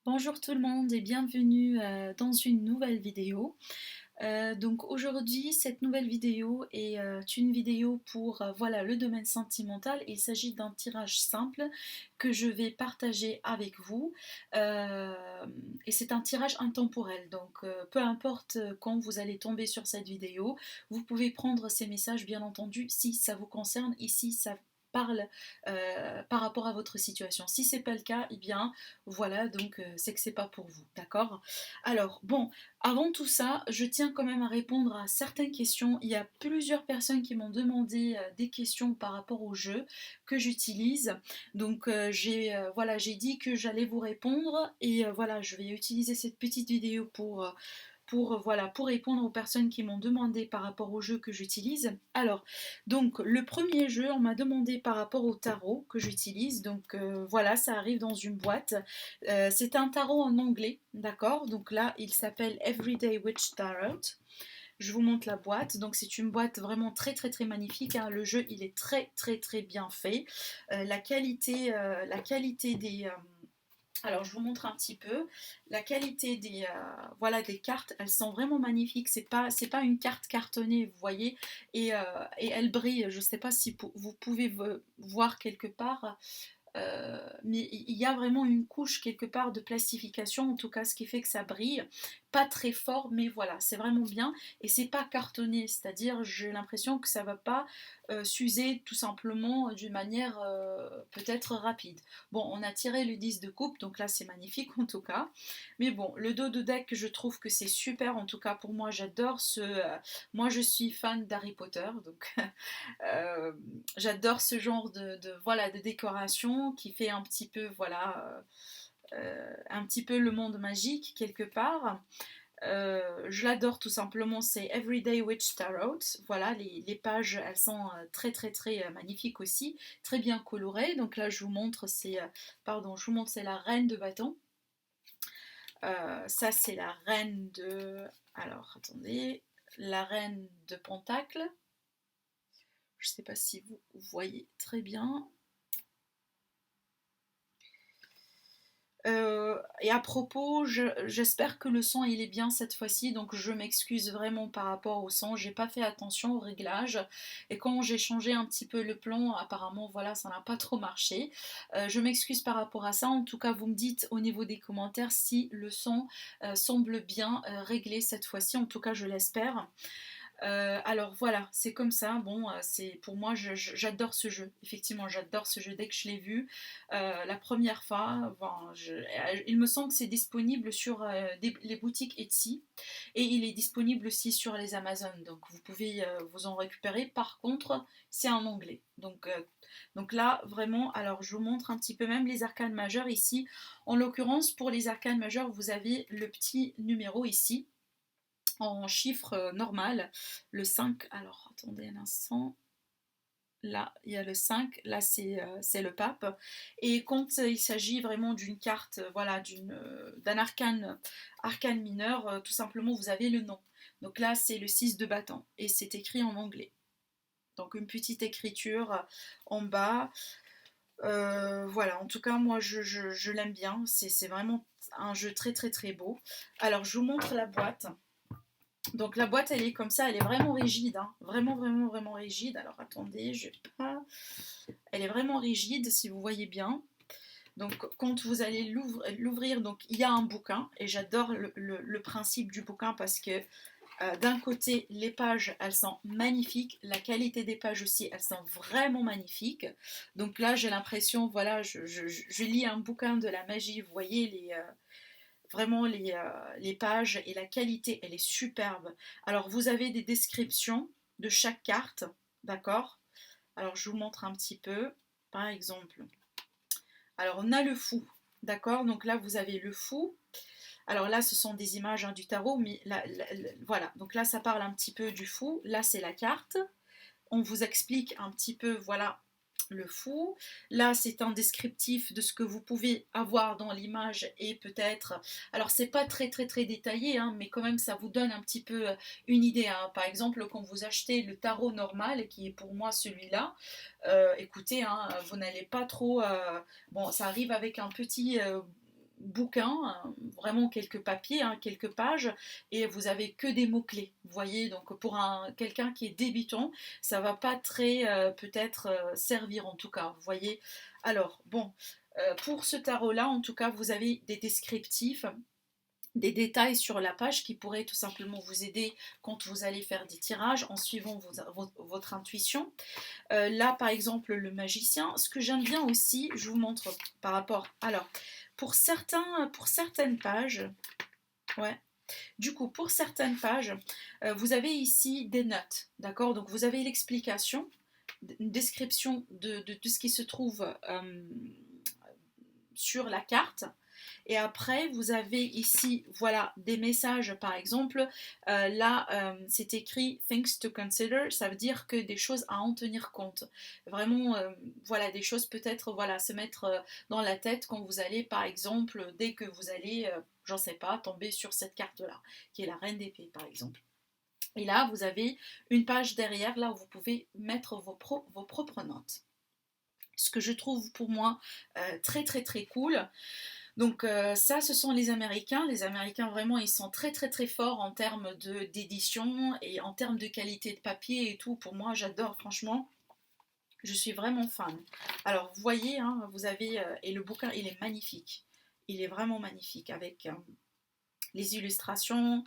Bonjour tout le monde et bienvenue dans une nouvelle vidéo. Donc aujourd'hui, cette nouvelle vidéo est une vidéo pour voilà, le domaine sentimental. Il s'agit d'un tirage simple que je vais partager avec vous. Euh, et c'est un tirage intemporel. Donc peu importe quand vous allez tomber sur cette vidéo, vous pouvez prendre ces messages bien entendu si ça vous concerne et si ça parle par rapport à votre situation. Si c'est pas le cas, eh bien voilà, donc c'est que c'est pas pour vous, d'accord? Alors bon, avant tout ça, je tiens quand même à répondre à certaines questions. Il y a plusieurs personnes qui m'ont demandé des questions par rapport au jeu que j'utilise. Donc voilà, j'ai dit que j'allais vous répondre et voilà, je vais utiliser cette petite vidéo voilà, pour répondre aux personnes qui m'ont demandé par rapport au jeu que j'utilise. Alors, donc le premier jeu, on m'a demandé par rapport au tarot que j'utilise. Donc voilà, ça arrive dans une boîte. C'est un tarot en anglais, d'accord? Donc là, il s'appelle Everyday Witch Tarot. Je vous montre la boîte. Donc c'est une boîte vraiment très très très magnifique, hein. Le jeu, il est très très très bien fait. La qualité des alors, je vous montre un petit peu la qualité voilà, des cartes. Elles sont vraiment magnifiques. C'est pas une carte cartonnée, vous voyez, et elle brille. Je ne sais pas si vous pouvez voir quelque part, mais il y a vraiment une couche quelque part de plastification, en tout cas, ce qui fait que ça brille. Pas très fort, mais voilà, c'est vraiment bien. Et c'est pas cartonné, c'est-à-dire j'ai l'impression que ça va pas s'user tout simplement d'une manière peut-être rapide. Bon, on a tiré le 10 de coupe, donc là c'est magnifique en tout cas. Mais bon, le dos de deck, je trouve que c'est super, en tout cas pour moi, j'adore moi je suis fan d'Harry Potter, donc Euh, j'adore ce genre voilà, de décoration qui fait un petit peu, voilà, un petit peu le monde magique quelque part. Je l'adore tout simplement, c'est Everyday Witch Tarot. Voilà, les pages, elles sont très très très magnifiques aussi, très bien colorées. Donc là, je vous montre, c'est la reine de bâton. Ça, c'est la reine de. Alors, attendez, la reine de pentacle. Je ne sais pas si vous voyez très bien. Et à propos, j'espère que le son il est bien cette fois-ci, donc je m'excuse vraiment par rapport au son. J'ai pas fait attention au réglage et quand j'ai changé un petit peu le plan, apparemment voilà ça n'a pas trop marché. Je m'excuse par rapport à ça. En tout cas, vous me dites au niveau des commentaires si le son semble bien réglé cette fois-ci. En tout cas, je l'espère. Alors voilà, c'est comme ça. Bon, c'est pour moi, j'adore ce jeu. Effectivement, j'adore ce jeu. Dès que je l'ai vu la première fois, bon, il me semble que c'est disponible sur les boutiques Etsy et il est disponible aussi sur les Amazon. Donc vous pouvez vous en récupérer. Par contre, c'est en anglais. Donc là, vraiment, alors je vous montre un petit peu même les arcanes majeures ici. En l'occurrence, pour les arcanes majeures, vous avez le petit numéro ici en chiffre normal, le 5. Alors attendez un instant, là il y a le 5, là c'est le pape. Et quand il s'agit vraiment d'une carte, voilà, d'un arcane mineur, tout simplement vous avez le nom. Donc là c'est le 6 de bâton et c'est écrit en anglais. Donc une petite écriture en bas. Voilà, en tout cas moi je l'aime bien, c'est vraiment un jeu très très très beau. Alors je vous montre la boîte. Donc la boîte elle est comme ça, elle est vraiment rigide, hein. Vraiment vraiment vraiment rigide. Alors attendez, je vais pas. Elle est vraiment rigide si vous voyez bien. Donc quand vous allez l'ouvrir, donc il y a un bouquin et j'adore le principe du bouquin parce que d'un côté les pages elles sont magnifiques, la qualité des pages aussi elles sont vraiment magnifiques. Donc là j'ai l'impression, voilà, je lis un bouquin de la magie, vous voyez vraiment les pages et la qualité, elle est superbe. Alors vous avez des descriptions de chaque carte, d'accord? Alors je vous montre un petit peu, par exemple. Alors on a le fou, d'accord? Donc là vous avez le fou. Alors là ce sont des images hein, du tarot, mais voilà. Donc là ça parle un petit peu du fou. Là c'est la carte. On vous explique un petit peu, voilà, le fou. Là, c'est un descriptif de ce que vous pouvez avoir dans l'image et peut-être. Alors, c'est pas très très très détaillé, hein, mais quand même, ça vous donne un petit peu une idée, hein. Par exemple, quand vous achetez le tarot normal, qui est pour moi celui-là, écoutez, hein, vous n'allez pas trop. Bon, ça arrive avec un petit bouquin, vraiment quelques papiers, hein, quelques pages, et vous avez que des mots-clés. Vous voyez, donc pour quelqu'un qui est débutant, ça va pas très peut-être servir en tout cas. Vous voyez. Alors, bon, pour ce tarot-là, en tout cas, vous avez des descriptifs, des détails sur la page qui pourraient tout simplement vous aider quand vous allez faire des tirages en suivant votre intuition. Là, par exemple, le magicien, ce que j'aime bien aussi, je vous montre par rapport. Alors, pour certaines pages, ouais. Du coup, pour certaines pages, vous avez ici des notes, d'accord? Donc, vous avez l'explication, une description de tout ce qui se trouve sur la carte. Et après, vous avez ici, voilà, des messages, par exemple. Là, c'est écrit Things to consider. Ça veut dire que des choses à en tenir compte. Vraiment, voilà, des choses peut-être, voilà, se mettre dans la tête quand vous allez, par exemple, dès que vous allez, j'en sais pas, tomber sur cette carte-là, qui est la reine d'épée, par exemple. Et là, vous avez une page derrière, là où vous pouvez mettre vos propres notes. Ce que je trouve pour moi très très très cool. Donc ça, ce sont les Américains. Les Américains, vraiment, ils sont très très très forts en termes d'édition et en termes de qualité de papier et tout. Pour moi, j'adore, franchement. Je suis vraiment fan. Alors, vous voyez, hein, vous avez... et le bouquin, il est magnifique. Il est vraiment magnifique avec les illustrations,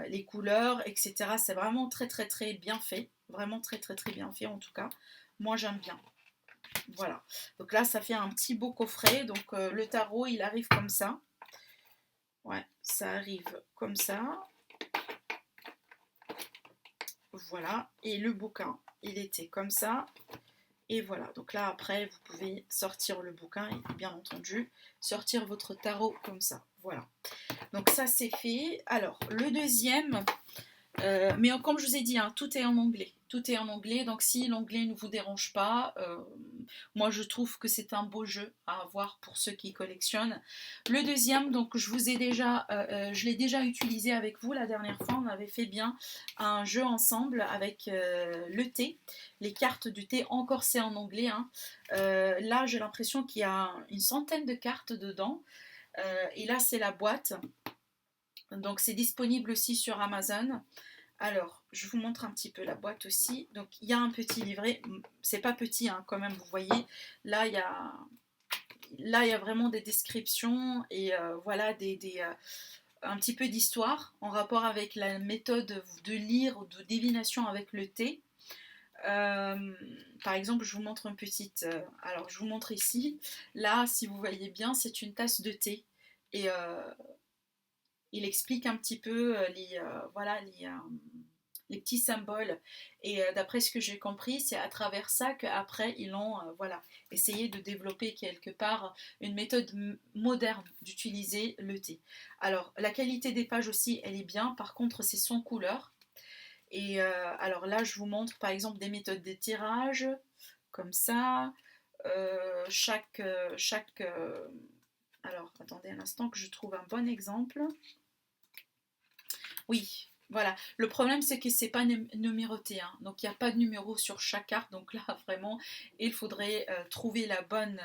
les couleurs, etc. C'est vraiment très très très bien fait. Vraiment très très très bien fait en tout cas. Moi, j'aime bien. Voilà, donc là ça fait un petit beau coffret, donc le tarot il arrive comme ça, ouais, ça arrive comme ça, voilà, et le bouquin il était comme ça, et voilà, donc là après vous pouvez sortir le bouquin et bien entendu sortir votre tarot comme ça, voilà, donc ça c'est fait. Alors le deuxième, mais comme je vous ai dit, hein, tout est en anglais. Tout est en anglais, donc si l'anglais ne vous dérange pas, moi je trouve que c'est un beau jeu à avoir pour ceux qui collectionnent. Le deuxième, donc je l'ai déjà utilisé avec vous la dernière fois. On avait fait bien un jeu ensemble avec le thé, les cartes du thé. Encore c'est en anglais, hein. Là j'ai l'impression qu'il y a une centaine de cartes dedans. Et là c'est la boîte. Donc c'est disponible aussi sur Amazon. Alors, je vous montre un petit peu la boîte aussi. Donc il y a un petit livret. C'est pas petit hein, quand même, vous voyez. Là, il y a vraiment des descriptions et voilà un petit peu d'histoire en rapport avec la méthode de lire ou de divination avec le thé. Par exemple, je vous montre une petite. Alors, je vous montre ici. Là, si vous voyez bien, c'est une tasse de thé. Et il explique un petit peu voilà, les petits symboles. Et d'après ce que j'ai compris, c'est à travers ça qu'après, ils ont voilà, essayé de développer quelque part une méthode moderne d'utiliser le thé. Alors, la qualité des pages aussi, elle est bien. Par contre, c'est sans couleur. Et alors là, je vous montre par exemple des méthodes de tirage, comme ça. Alors, attendez un instant que je trouve un bon exemple. Oui, voilà. Le problème, c'est que c'est pas numéroté, hein. Donc il n'y a pas de numéro sur chaque carte. Donc là, vraiment, il faudrait trouver la bonne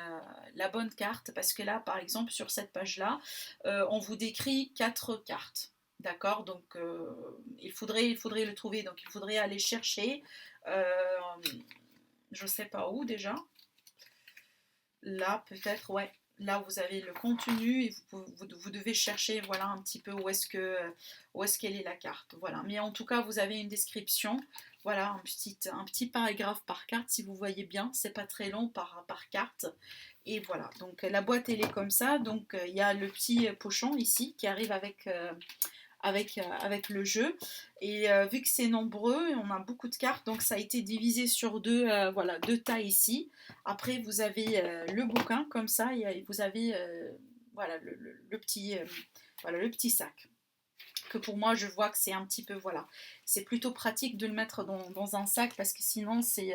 carte. Parce que là, par exemple, sur cette page-là, on vous décrit 4 cartes. D'accord? Donc il faudrait le trouver. Donc il faudrait aller chercher. euh, je sais pas où déjà. Là, peut-être, ouais. Là, vous avez le contenu et vous devez chercher, voilà, un petit peu où est-ce qu'elle est la carte. Voilà. Mais en tout cas, vous avez une description. Voilà, un petit paragraphe par carte, si vous voyez bien. C'est pas très long par carte. Et voilà. Donc, la boîte, elle est comme ça. Donc, il y a le petit pochon ici qui arrive avec le jeu. Et vu que c'est nombreux, on a beaucoup de cartes, donc ça a été divisé sur voilà, deux tas ici. Après, vous avez le bouquin comme ça, et vous avez voilà, voilà, le petit sac. Que pour moi, je vois que c'est un petit peu, voilà, c'est plutôt pratique de le mettre dans un sac parce que sinon, c'est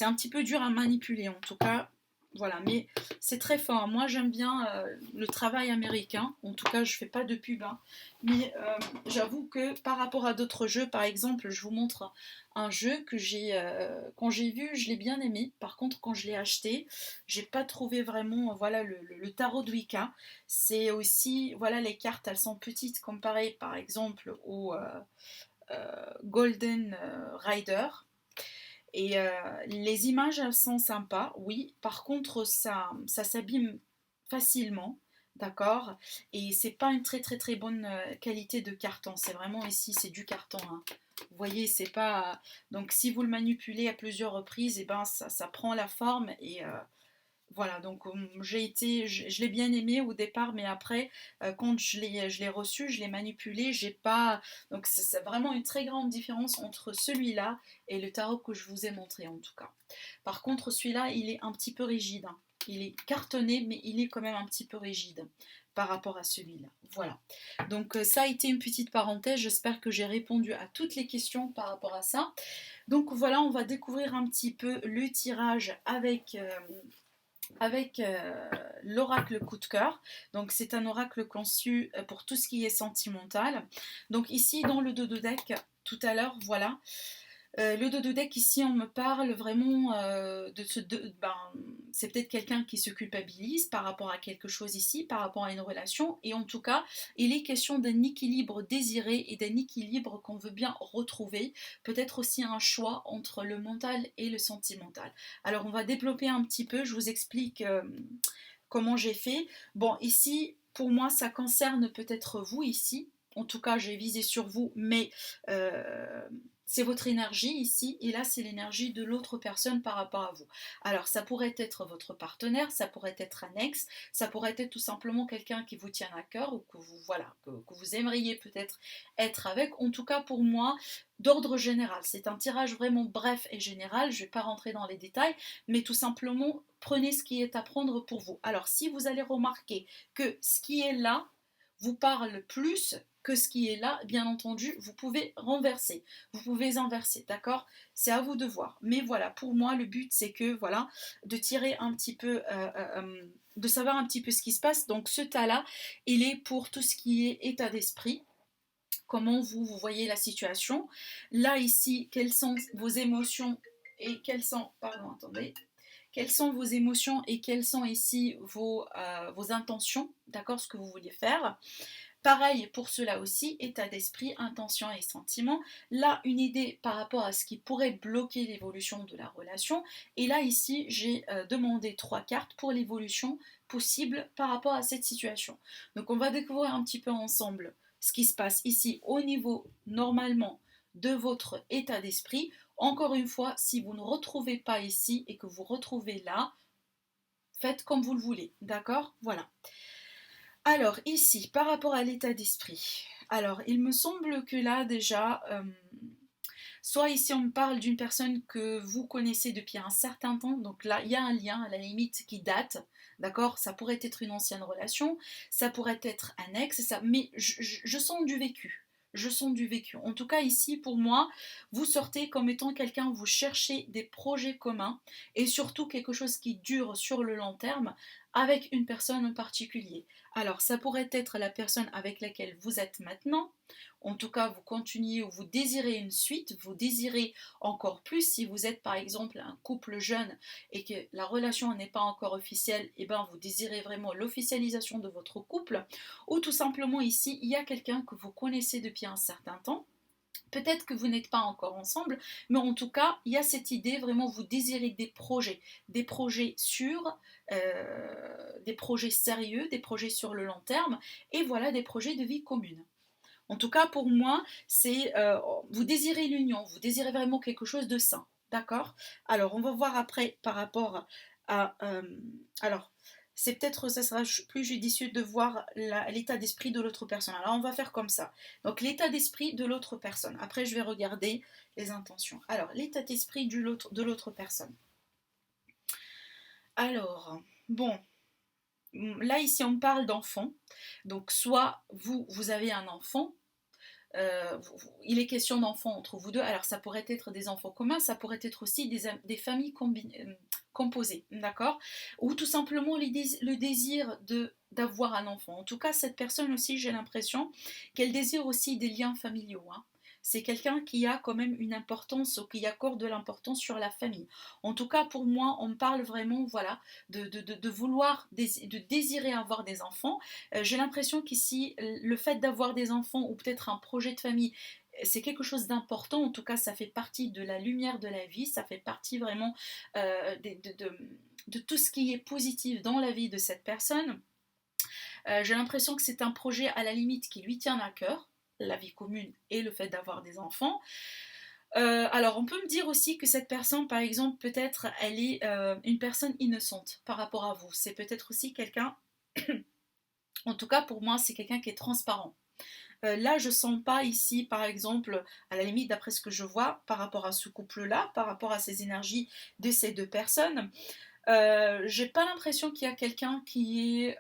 un petit peu dur à manipuler. En tout cas, Voilà, mais c'est très fort. Moi, j'aime bien le travail américain. En tout cas, je ne fais pas de pub, hein. Mais j'avoue que par rapport à d'autres jeux, par exemple, je vous montre un jeu que quand j'ai vu, je l'ai bien aimé. Par contre, quand je l'ai acheté, j'ai pas trouvé vraiment, voilà, le tarot de Wicca. C'est aussi, voilà, les cartes, elles sont petites comparées, par exemple, au Golden Rider. Et les images, elles sont sympas, oui. Par contre, ça s'abîme facilement, d'accord. Et c'est pas une très très très bonne qualité de carton. C'est vraiment ici, c'est du carton, hein. Vous voyez, c'est pas. Donc, si vous le manipulez à plusieurs reprises, et ben ça prend la forme et voilà, donc je l'ai bien aimé au départ, mais après, quand je l'ai reçu, je l'ai manipulé, j'ai pas. Donc c'est vraiment une très grande différence entre celui-là et le tarot que je vous ai montré en tout cas. Par contre, celui-là, il est un petit peu rigide, hein. Il est cartonné, mais il est quand même un petit peu rigide par rapport à celui-là. Voilà. Donc ça a été une petite parenthèse. J'espère que j'ai répondu à toutes les questions par rapport à ça. Donc voilà, on va découvrir un petit peu le tirage avec l'oracle coup de cœur. Donc c'est un oracle conçu pour tout ce qui est sentimental. Donc ici dans le dodo deck, tout à l'heure, voilà, le dodo deck ici, on me parle vraiment c'est peut-être quelqu'un qui se culpabilise par rapport à quelque chose ici, par rapport à une relation, et en tout cas, il est question d'un équilibre désiré et d'un équilibre qu'on veut bien retrouver, peut-être aussi un choix entre le mental et le sentimental. Alors on va développer un petit peu, je vous explique comment j'ai fait. Bon, ici, pour moi, ça concerne peut-être vous ici. En tout cas, j'ai visé sur vous, mais euh, c'est votre énergie ici, et là, c'est l'énergie de l'autre personne par rapport à vous. Alors, ça pourrait être votre partenaire, ça pourrait être un ex, ça pourrait être tout simplement quelqu'un qui vous tient à cœur ou que vous, voilà, que vous aimeriez peut-être être avec. En tout cas, pour moi, d'ordre général, c'est un tirage vraiment bref et général. Je ne vais pas rentrer dans les détails, mais tout simplement, prenez ce qui est à prendre pour vous. Alors, si vous allez remarquer que ce qui est là vous parle plus que ce qui est là, bien entendu, vous pouvez renverser, vous pouvez inverser, d'accord. C'est à vous de voir. Mais voilà, pour moi, le but, c'est que, voilà, de tirer un petit peu, de savoir un petit peu ce qui se passe. Donc, ce tas-là, il est pour tout ce qui est état d'esprit. Comment vous voyez la situation. Là, ici, quelles sont vos émotions et quelles sont, pardon, attendez, quelles sont vos émotions et quelles sont ici vos intentions, d'accord, ce que vous voulez faire. Pareil pour cela aussi, état d'esprit, intention et sentiment. Là, une idée par rapport à ce qui pourrait bloquer l'évolution de la relation. Et là, ici, j'ai demandé 3 cartes pour l'évolution possible par rapport à cette situation. Donc, on va découvrir un petit peu ensemble ce qui se passe ici au niveau normalement de votre état d'esprit. Encore une fois, si vous ne retrouvez pas ici et que vous retrouvez là, faites comme vous le voulez, d'accord? Voilà. Alors ici, par rapport à l'état d'esprit, alors il me semble que là déjà, soit ici on me parle d'une personne que vous connaissez depuis un certain temps, donc là il y a un lien à la limite qui date, d'accord? Ça pourrait être une ancienne relation, ça pourrait être un ex, ça, mais je sens du vécu. Je sens du vécu. En tout cas, ici, pour moi, vous sortez comme étant quelqu'un, vous cherchez des projets communs et surtout quelque chose qui dure sur le long terme avec une personne en particulier. Alors, ça pourrait être la personne avec laquelle vous êtes maintenant. En tout cas, vous continuez ou vous désirez une suite, vous désirez encore plus. Si vous êtes par exemple un couple jeune et que la relation n'est pas encore officielle, et ben vous désirez vraiment l'officialisation de votre couple. Ou tout simplement ici, il y a quelqu'un que vous connaissez depuis un certain temps. Peut-être que vous n'êtes pas encore ensemble, mais en tout cas, il y a cette idée, vraiment, vous désirez des projets sûrs, des projets sérieux, des projets sur le long terme, et voilà, des projets de vie commune. En tout cas, pour moi, c'est vous désirez l'union, vous désirez vraiment quelque chose de sain, d'accord. Alors, on va voir après par rapport à alors. C'est peut-être, ça sera plus judicieux de voir l'état d'esprit de l'autre personne. Alors, on va faire comme ça. Donc, l'état d'esprit de l'autre personne. Après, je vais regarder les intentions. Alors, l'état d'esprit de l'autre personne. Alors, bon, là, ici, on parle d'enfant. Donc, soit vous avez un enfant, il est question d'enfants entre vous deux. Alors ça pourrait être des enfants communs, ça pourrait être aussi des familles composé, d'accord? Ou tout simplement le désir d'avoir un enfant. En tout cas, cette personne aussi, j'ai l'impression qu'elle désire aussi des liens familiaux, hein. C'est quelqu'un qui a quand même une importance ou qui accorde de l'importance sur la famille. En tout cas, pour moi, on parle vraiment, voilà, de vouloir, de désirer avoir des enfants. J'ai l'impression qu'ici, le fait d'avoir des enfants ou peut-être un projet de famille, c'est quelque chose d'important. En tout cas, ça fait partie de la lumière de la vie, ça fait partie vraiment de tout ce qui est positif dans la vie de cette personne. J'ai l'impression que c'est un projet à la limite qui lui tient à cœur, la vie commune et le fait d'avoir des enfants. Alors, on peut me dire aussi que cette personne, par exemple, peut-être, elle est une personne innocente par rapport à vous. C'est peut-être aussi quelqu'un, en tout cas pour moi, c'est quelqu'un qui est transparent. Là, je sens pas ici, par exemple, à la limite, d'après ce que je vois, par rapport à ce couple-là, par rapport à ces énergies de ces deux personnes, j'ai pas l'impression qu'il y a quelqu'un qui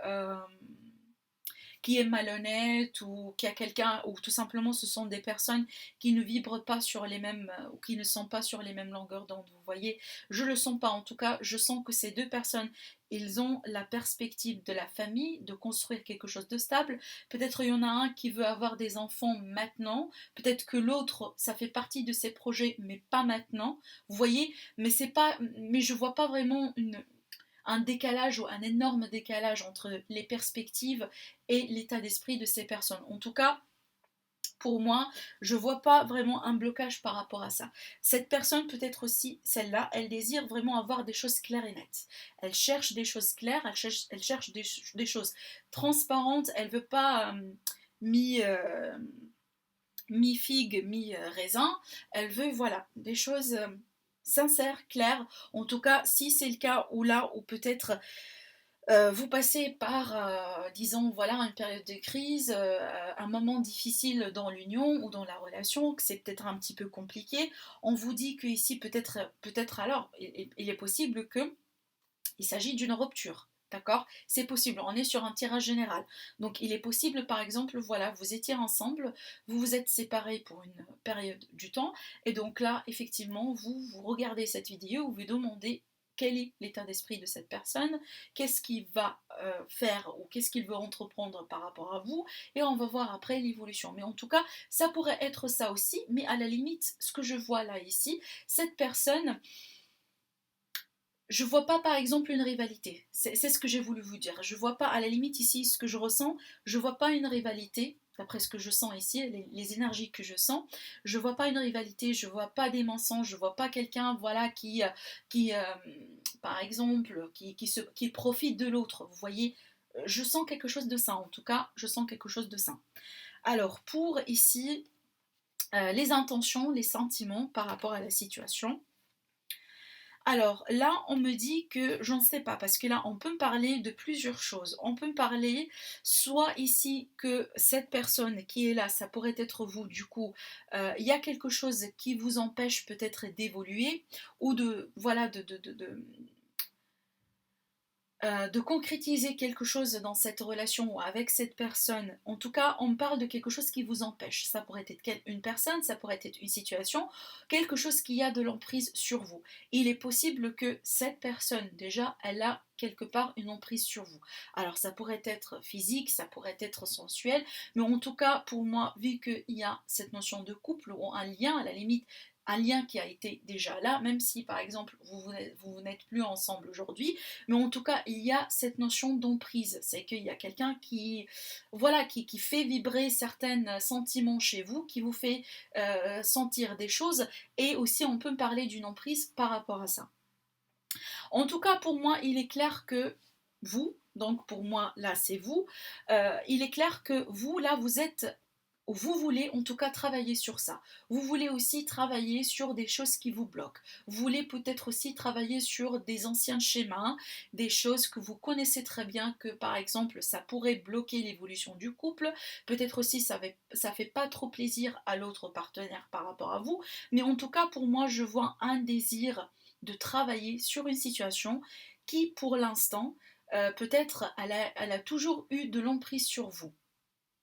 est malhonnête ou qui a quelqu'un, ou tout simplement ce sont des personnes qui ne vibrent pas sur les mêmes, ou qui ne sont pas sur les mêmes longueurs d'onde. Vous voyez, je le sens pas. En tout cas, je sens que ces deux personnes, ils ont la perspective de la famille, de construire quelque chose de stable. Peut-être il y en a un qui veut avoir des enfants maintenant, peut-être que l'autre, ça fait partie de ses projets, mais pas maintenant. Vous voyez, mais je vois pas vraiment un décalage ou un énorme décalage entre les perspectives et l'état d'esprit de ces personnes. En tout cas, pour moi, je ne vois pas vraiment un blocage par rapport à ça. Cette personne, peut-être aussi celle-là, elle désire vraiment avoir des choses claires et nettes. Elle cherche des choses claires, elle cherche des choses transparentes, elle ne veut pas mi, euh, mi-figue, mi-raisin, elle veut, voilà, des choses sincères, claires. En tout cas, si c'est le cas, ou là, ou peut-être vous passez par, disons, voilà, une période de crise, un moment difficile dans l'union ou dans la relation, que c'est peut-être un petit peu compliqué, on vous dit que ici, peut-être alors, il est possible que il s'agit d'une rupture. D'accord? C'est possible, on est sur un tirage général. Donc il est possible, par exemple, voilà, vous étiez ensemble, vous vous êtes séparés pour une période du temps, et donc là, effectivement, vous regardez cette vidéo, vous vous demandez quel est l'état d'esprit de cette personne, qu'est-ce qu'il va faire ou qu'est-ce qu'il veut entreprendre par rapport à vous, et on va voir après l'évolution. Mais en tout cas, ça pourrait être ça aussi, mais à la limite, ce que je vois là ici, cette personne, je vois pas par exemple une rivalité. C'est ce que j'ai voulu vous dire. Je vois pas, à la limite ici, ce que je ressens, je vois pas une rivalité. D'après ce que je sens ici, les énergies que je sens, je vois pas une rivalité, je vois pas des mensonges, je vois pas quelqu'un, voilà, qui par exemple, qui profite de l'autre. Vous voyez, je sens quelque chose de sain. En tout cas, je sens quelque chose de sain. Alors pour ici, les intentions, les sentiments par rapport à la situation. Alors là, on me dit que j'en sais pas, parce que là, on peut me parler de plusieurs choses. On peut me parler soit ici que cette personne qui est là, ça pourrait être vous, du coup, il y a quelque chose qui vous empêche peut-être d'évoluer, ou de, voilà, de concrétiser quelque chose dans cette relation ou avec cette personne. En tout cas, on parle de quelque chose qui vous empêche. Ça pourrait être une personne, ça pourrait être une situation, quelque chose qui a de l'emprise sur vous. Il est possible que cette personne, déjà, elle a quelque part une emprise sur vous. Alors ça pourrait être physique, ça pourrait être sensuel, mais en tout cas, pour moi, vu qu'il y a cette notion de couple ou un lien, à la limite, un lien qui a été déjà là, même si par exemple vous n'êtes plus ensemble aujourd'hui, mais en tout cas il y a cette notion d'emprise, c'est qu'il y a quelqu'un qui, voilà, qui fait vibrer certains sentiments chez vous, qui vous fait sentir des choses, et aussi on peut parler d'une emprise par rapport à ça. En tout cas pour moi il est clair que vous, donc pour moi là c'est vous, il est clair que vous là vous voulez en tout cas travailler sur ça. Vous voulez aussi travailler sur des choses qui vous bloquent. Vous voulez peut-être aussi travailler sur des anciens schémas, des choses que vous connaissez très bien, que par exemple ça pourrait bloquer l'évolution du couple. Peut-être aussi ça fait pas trop plaisir à l'autre partenaire par rapport à vous. Mais en tout cas pour moi je vois un désir de travailler sur une situation qui pour l'instant peut-être elle a toujours eu de l'emprise sur vous.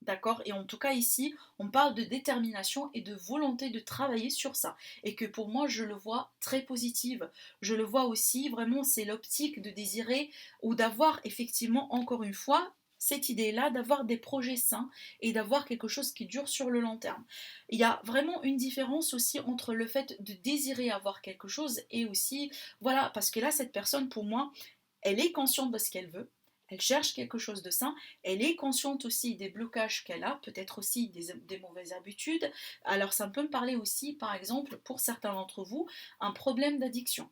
D'accord? Et en tout cas ici, on parle de détermination et de volonté de travailler sur ça. Et que pour moi, je le vois très positive. Je le vois aussi, vraiment, c'est l'optique de désirer ou d'avoir effectivement, encore une fois, cette idée-là d'avoir des projets sains et d'avoir quelque chose qui dure sur le long terme. Il y a vraiment une différence aussi entre le fait de désirer avoir quelque chose et aussi, voilà, parce que là, cette personne, pour moi, elle est consciente de ce qu'elle veut, elle cherche quelque chose de sain, elle est consciente aussi des blocages qu'elle a, peut-être aussi des mauvaises habitudes. Alors ça peut me parler aussi, par exemple, pour certains d'entre vous, un problème d'addiction.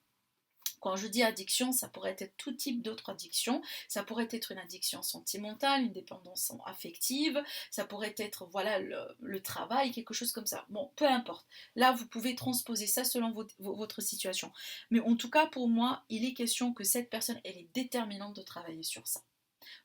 Quand je dis addiction, ça pourrait être tout type d'autres addictions. Ça pourrait être une addiction sentimentale, une dépendance affective. Ça pourrait être, voilà, le travail, quelque chose comme ça. Bon, peu importe. Là, vous pouvez transposer ça selon votre situation. Mais en tout cas, pour moi, il est question que cette personne, elle est déterminante de travailler sur ça.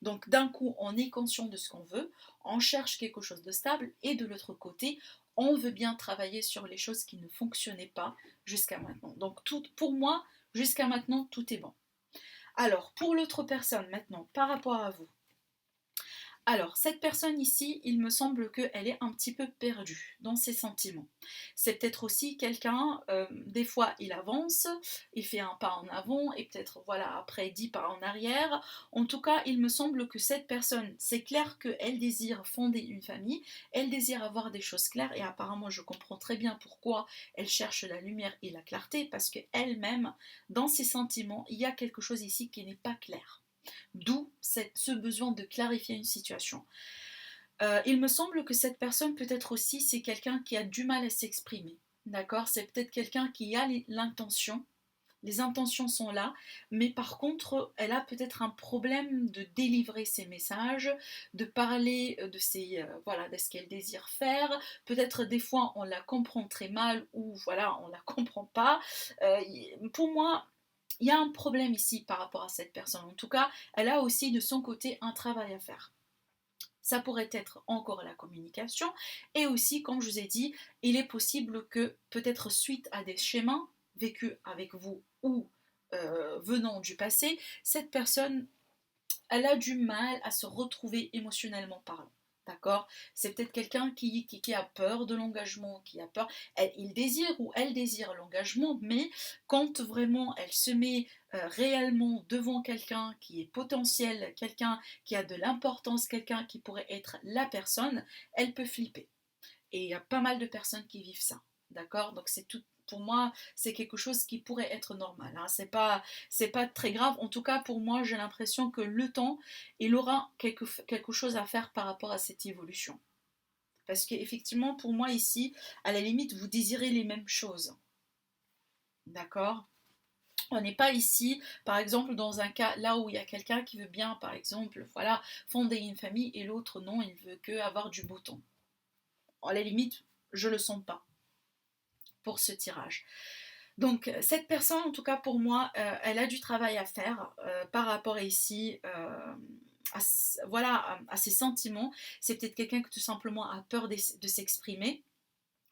Donc, d'un coup, on est conscient de ce qu'on veut, on cherche quelque chose de stable, et de l'autre côté, on veut bien travailler sur les choses qui ne fonctionnaient pas jusqu'à maintenant. Donc, tout, pour moi, jusqu'à maintenant, tout est bon. Alors, pour l'autre personne, maintenant, par rapport à vous, alors, cette personne ici, il me semble qu'elle est un petit peu perdue dans ses sentiments. C'est peut-être aussi quelqu'un, des fois il avance, il fait un pas en avant et peut-être voilà après 10 pas en arrière. En tout cas, il me semble que cette personne, c'est clair qu'elle désire fonder une famille, elle désire avoir des choses claires et apparemment je comprends très bien pourquoi elle cherche la lumière et la clarté parce qu'elle-même, dans ses sentiments, il y a quelque chose ici qui n'est pas clair. D'où ce besoin de clarifier une situation. Il me semble que cette personne peut-être aussi c'est quelqu'un qui a du mal à s'exprimer. D'accord? C'est peut-être quelqu'un qui a l'intention, les intentions sont là, mais par contre, elle a peut-être un problème de délivrer ses messages, de parler voilà, de ce qu'elle désire faire. Peut-être des fois on la comprend très mal ou voilà, on la comprend pas. Pour moi, il y a un problème ici par rapport à cette personne. En tout cas, elle a aussi de son côté un travail à faire. Ça pourrait être encore la communication et aussi, comme je vous ai dit, il est possible que peut-être suite à des schémas vécus avec vous ou venant du passé, cette personne elle a du mal à se retrouver émotionnellement parlant. D'accord? C'est peut-être quelqu'un qui a peur de l'engagement, qui a peur. Il désire ou elle désire l'engagement, mais quand vraiment elle se met réellement devant quelqu'un qui est potentiel, quelqu'un qui a de l'importance, quelqu'un qui pourrait être la personne, elle peut flipper. Et il y a pas mal de personnes qui vivent ça. D'accord? Donc c'est tout. Pour moi, c'est quelque chose qui pourrait être normal. Hein. C'est pas très grave. En tout cas, pour moi, j'ai l'impression que le temps, il aura quelque chose à faire par rapport à cette évolution. Parce qu'effectivement, pour moi, ici, à la limite, vous désirez les mêmes choses. D'accord? On n'est pas ici, par exemple, dans un cas là où il y a quelqu'un qui veut bien, par exemple, voilà, fonder une famille et l'autre non, il veut que avoir du beau temps. À la limite, je le sens pas pour ce tirage. Donc cette personne, en tout cas pour moi, elle a du travail à faire par rapport ici voilà, à ses sentiments. C'est peut-être quelqu'un qui tout simplement a peur de s'exprimer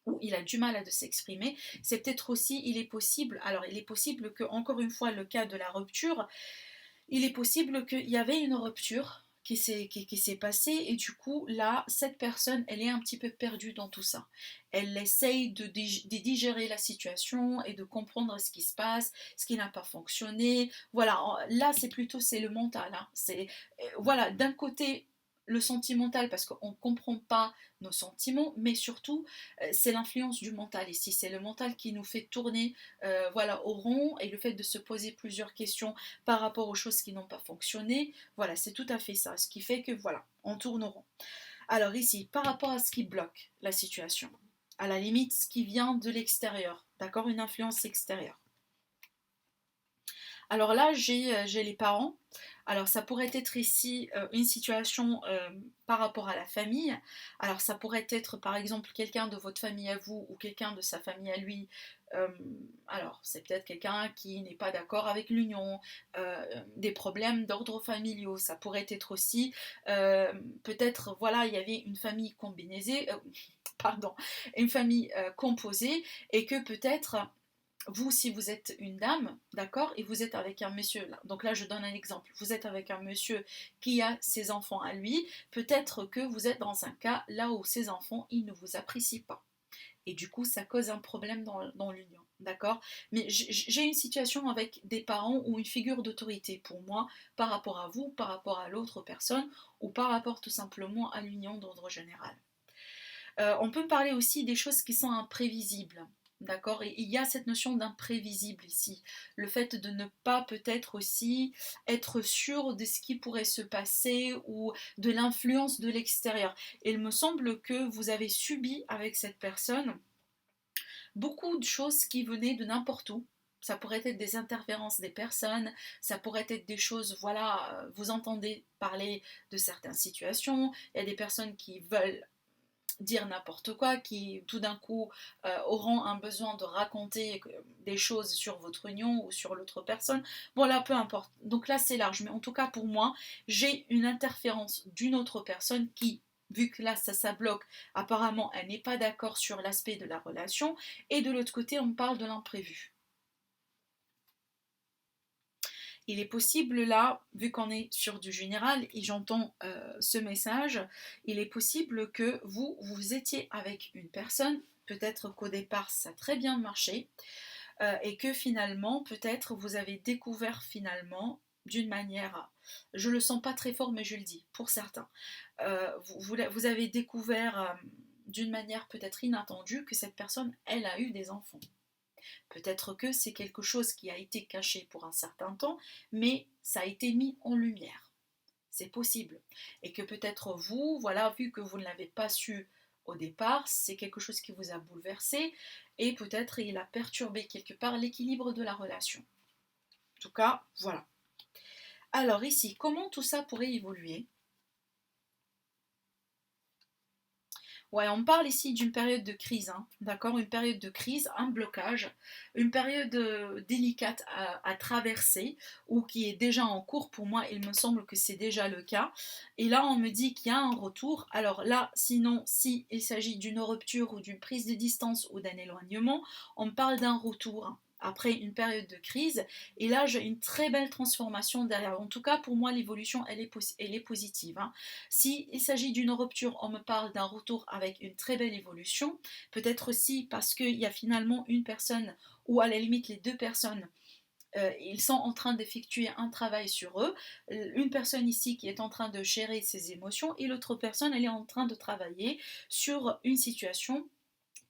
ou il a du mal à de s'exprimer. C'est peut-être aussi, il est possible, alors il est possible que, encore une fois, le cas de la rupture, il est possible qu'il y avait une rupture qui s'est passée et du coup là cette personne elle est un petit peu perdue dans tout ça, elle essaye de digérer la situation et de comprendre ce qui se passe, ce qui n'a pas fonctionné, voilà, là c'est plutôt c'est le mental, hein. C'est voilà, d'un côté le sentimental parce qu'on ne comprend pas nos sentiments, mais surtout c'est l'influence du mental ici, c'est le mental qui nous fait tourner voilà, au rond et le fait de se poser plusieurs questions par rapport aux choses qui n'ont pas fonctionné. Voilà, c'est tout à fait ça. Ce qui fait que voilà, on tourne rond. Alors ici, par rapport à ce qui bloque la situation, à la limite, ce qui vient de l'extérieur, d'accord, une influence extérieure. Alors là, j'ai les parents. Alors ça pourrait être ici une situation par rapport à la famille. Alors ça pourrait être par exemple quelqu'un de votre famille à vous ou quelqu'un de sa famille à lui. Euh, alors c'est peut-être quelqu'un qui n'est pas d'accord avec l'union, des problèmes d'ordre familiaux. Ça pourrait être aussi peut-être voilà il y avait une famille combinée, pardon, une famille composée et que peut-être vous, si vous êtes une dame, d'accord, et vous êtes avec un monsieur, là, donc là je donne un exemple, vous êtes avec un monsieur qui a ses enfants à lui, peut-être que vous êtes dans un cas là où ses enfants, ils ne vous apprécient pas. Et du coup, ça cause un problème dans l'union, d'accord. Mais j'ai une situation avec des parents ou une figure d'autorité pour moi par rapport à vous, par rapport à l'autre personne, ou par rapport tout simplement à l'union d'ordre général. On peut parler aussi des choses qui sont imprévisibles. D'accord. Et il y a cette notion d'imprévisible ici. Le fait de ne pas peut-être aussi être sûr de ce qui pourrait se passer ou de l'influence de l'extérieur. Et il me semble que vous avez subi avec cette personne beaucoup de choses qui venaient de n'importe où. Ça pourrait être des interférences des personnes, ça pourrait être des choses, voilà, vous entendez parler de certaines situations, il y a des personnes qui veulent dire n'importe quoi, qui tout d'un coup auront un besoin de raconter des choses sur votre union ou sur l'autre personne. Bon là, peu importe. Donc là, c'est large. Mais en tout cas, pour moi, j'ai une interférence d'une autre personne qui, vu que là, ça bloque, apparemment, elle n'est pas d'accord sur l'aspect de la relation. Et de l'autre côté, on parle de l'imprévu. Il est possible là, vu qu'on est sur du général et j'entends ce message, il est possible que vous étiez avec une personne, peut-être qu'au départ ça a très bien marché, et que finalement, peut-être vous avez découvert finalement d'une manière, je le sens pas très fort mais je le dis, pour certains, vous avez découvert d'une manière peut-être inattendue que cette personne, elle a eu des enfants. Peut-être que c'est quelque chose qui a été caché pour un certain temps, mais ça a été mis en lumière. C'est possible. Et que peut-être vous, voilà, vu que vous ne l'avez pas su au départ, c'est quelque chose qui vous a bouleversé et peut-être il a perturbé quelque part l'équilibre de la relation. En tout cas, voilà. Alors ici, comment tout ça pourrait évoluer? Ouais, on parle ici d'une période de crise, hein, d'accord? Une période de crise, un blocage, une période délicate à traverser ou qui est déjà en cours. Pour moi, il me semble que c'est déjà le cas. Et là, on me dit qu'il y a un retour. Alors là, sinon, si il s'agit d'une rupture ou d'une prise de distance ou d'un éloignement, on parle d'un retour après une période de crise. Et là, j'ai une très belle transformation derrière. En tout cas, pour moi, l'évolution, elle est positive, hein. Si il s'agit d'une rupture, on me parle d'un retour avec une très belle évolution. Peut-être aussi parce qu'il y a finalement une personne, ou à la limite les deux personnes, ils sont en train d'effectuer un travail sur eux. Une personne ici qui est en train de gérer ses émotions et l'autre personne, elle est en train de travailler sur une situation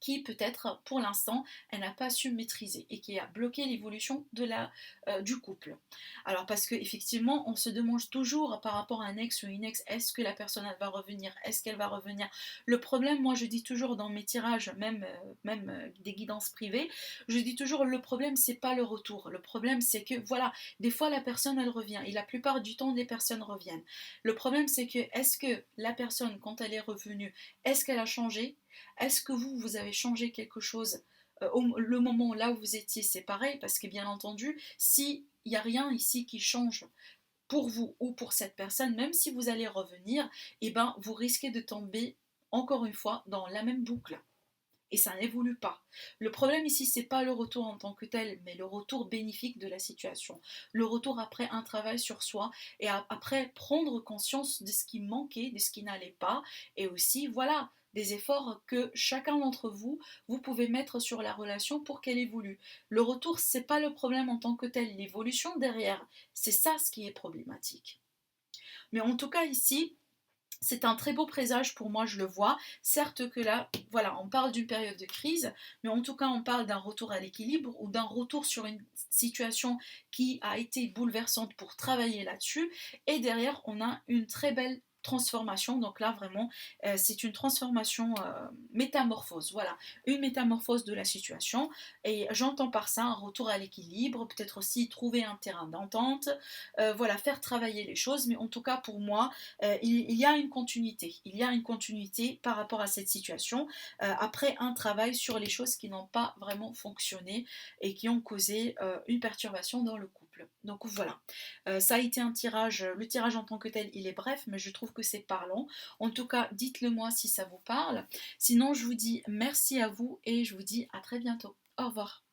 qui peut-être pour l'instant elle n'a pas su maîtriser et qui a bloqué l'évolution du couple. Alors parce que effectivement on se demande toujours par rapport à un ex ou une ex, est-ce que la personne elle va revenir, est-ce qu'elle va revenir. Le problème, moi je dis toujours dans mes tirages, même des guidances privées, je dis toujours le problème c'est pas le retour, le problème c'est que voilà, des fois la personne elle revient et la plupart du temps les personnes reviennent. Le problème c'est que est-ce que la personne quand elle est revenue, est-ce qu'elle a changé, est-ce que vous avez changé quelque chose le moment là où vous étiez séparés? Parce que bien entendu, s'il n'y a rien ici qui change pour vous ou pour cette personne, même si vous allez revenir, eh ben, vous risquez de tomber encore une fois dans la même boucle. Et ça n'évolue pas. Le problème ici, c'est pas le retour en tant que tel, mais le retour bénéfique de la situation. Le retour après un travail sur soi et après prendre conscience de ce qui manquait, de ce qui n'allait pas, et aussi, voilà, des efforts que chacun d'entre vous, vous pouvez mettre sur la relation pour qu'elle évolue. Le retour, c'est pas le problème en tant que tel, l'évolution derrière, c'est ça ce qui est problématique. Mais en tout cas ici, c'est un très beau présage pour moi, je le vois. Certes que là, voilà, on parle d'une période de crise, mais en tout cas, on parle d'un retour à l'équilibre ou d'un retour sur une situation qui a été bouleversante pour travailler là-dessus. Et derrière, on a une très belle transformation. Donc là, vraiment, c'est une transformation métamorphose. Voilà, une métamorphose de la situation. Et j'entends par ça un retour à l'équilibre, peut-être aussi trouver un terrain d'entente, voilà, faire travailler les choses. Mais en tout cas, pour moi, il y a une continuité. Il y a une continuité par rapport à cette situation, après un travail sur les choses qui n'ont pas vraiment fonctionné et qui ont causé une perturbation dans le couple. Donc voilà, ça a été un tirage, le tirage en tant que tel, il est bref, mais je trouve que c'est parlant. En tout cas, dites-le moi si ça vous parle. Sinon, je vous dis merci à vous et je vous dis à très bientôt. Au revoir.